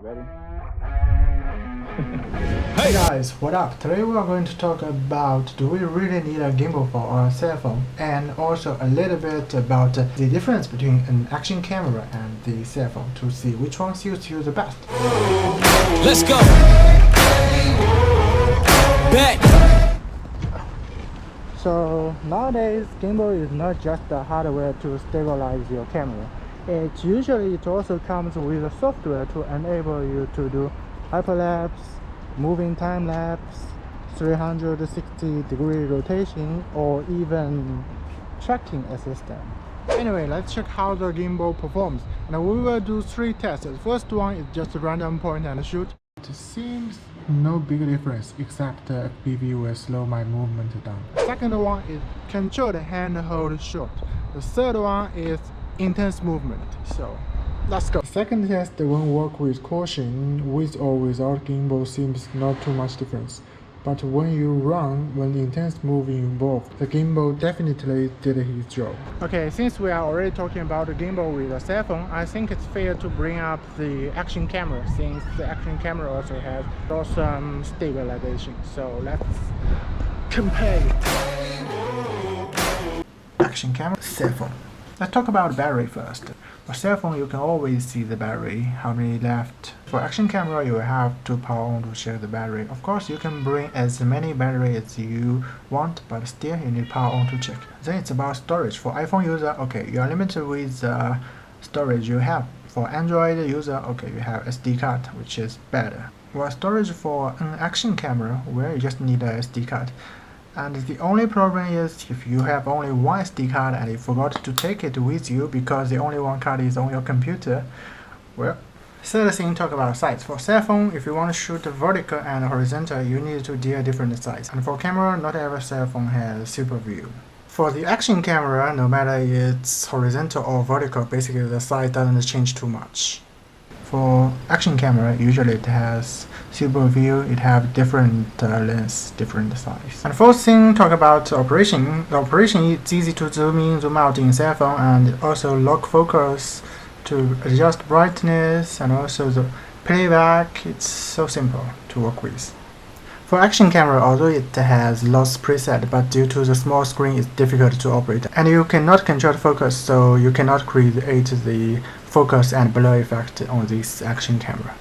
Ready? Hey guys, what up? Today we are going to talk about do we really need a gimbal for our cell phone, and also a little bit about the difference between an action camera and the cell phone to see which one suits you the best. Let's go. Bet. So nowadays gimbal is not just a hardware to stabilize your camera. It also comes with a software to enable you to do hyperlapse, moving time lapse, 360-degree rotation, or even tracking assistant. Anyway, let's check how the gimbal performs. And we will do 3 tests. The first one is just a random point and shoot. It seems no big difference except FPV will slow my movement down. The second one is controlled handhold shot. The third one is intense movement. So let's go. The second test won't work with caution. With or without gimbal seems not too much difference. But when you run, when intense moving involved, the gimbal definitely did its job. Okay, since we are already talking about the gimbal with a cell phone, I think it's fair to bring up the action camera, since the action camera also has awesome stabilization. So let's compare it. Action camera, cell phone. Let's talk about battery first. For cell phone, you can always see the battery, how many left. For action camera, you will have to power on to check the battery. Of course, you can bring as many battery as you want, but still you need power on to check. Then it's about storage. For iPhone user, okay, you are limited with storage you have. For Android user, okay, you have SD card, which is better. While storage for an action camera, where you just need a SD card. And the only problem is if you have only one SD card and you forgot to take it with you because the only one card is on your computer, well, third thing, talk about size. For cell phone, if you want to shoot vertical and horizontal, you need to deal different size. And for camera, not every cell phone has super view. For the action camera, no matter it's horizontal or vertical, basically the size doesn't change too much. For action camera, usually it has super view, it have different lengths, different size. And fourth thing, talk about operation. The operation is easy to zoom in, zoom out in cell phone, and also lock focus to adjust brightness, and also the playback. It's so simple to work with. For action camera, although it has lots preset, but due to the small screen, it's difficult to operate. And you cannot control the focus, so you cannot create the focus and blur effect on this action camera.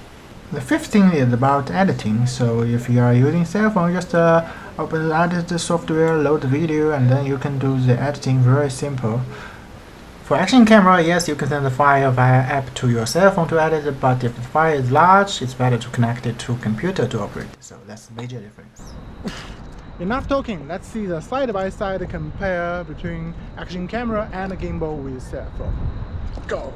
The fifth thing is about editing. So if you are using cell phone, just open the edit software, load the video, and then you can do the editing very simple. For action camera, yes, you can send the file via app to your cell phone to edit it, but if the file is large, it's better to connect it to computer to operate. So that's the major difference. Enough talking, let's see the side-by-side compare between action camera and a gimbal with cell phone. Go!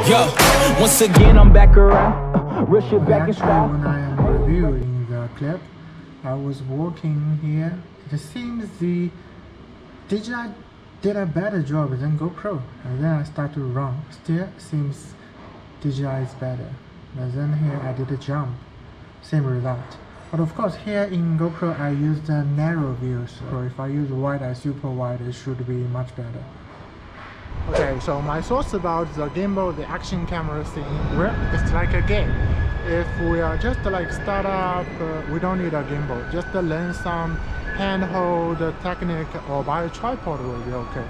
Yo, once again I'm back around. Rush it back in style. When I am reviewing the clip, I was working here. It seems the DJI did a better job than GoPro, and then I start to run. Still seems DJI is better. And then here I did a jump, same result. But of course here in GoPro I used a narrow view, so if I use wide and super wide, it should be much better. Okay, so my thoughts about the gimbal, the action camera thing, well, it's like a game. If we are just like start up, we don't need a gimbal. Just learn some handhold technique or buy a tripod will be okay.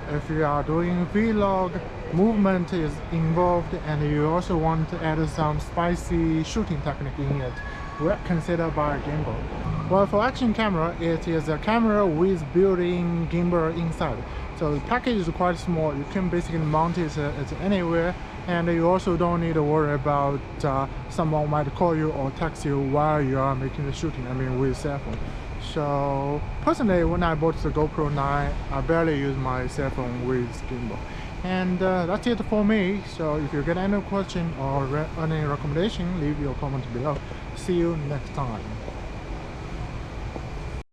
If you are doing vlog, movement is involved, and you also want to add some spicy shooting technique in it, well, consider buy a gimbal. Well, for action camera, it is a camera with built-in gimbal inside. So the package is quite small. You can basically mount it anywhere, and you also don't need to worry about someone might call you or text you while you are making the shooting, with cell phone. So personally, when I bought the GoPro 9, I barely use my cell phone with gimbal. And that's it for me. So if you get any question or any recommendation, leave your comment below. See you next time.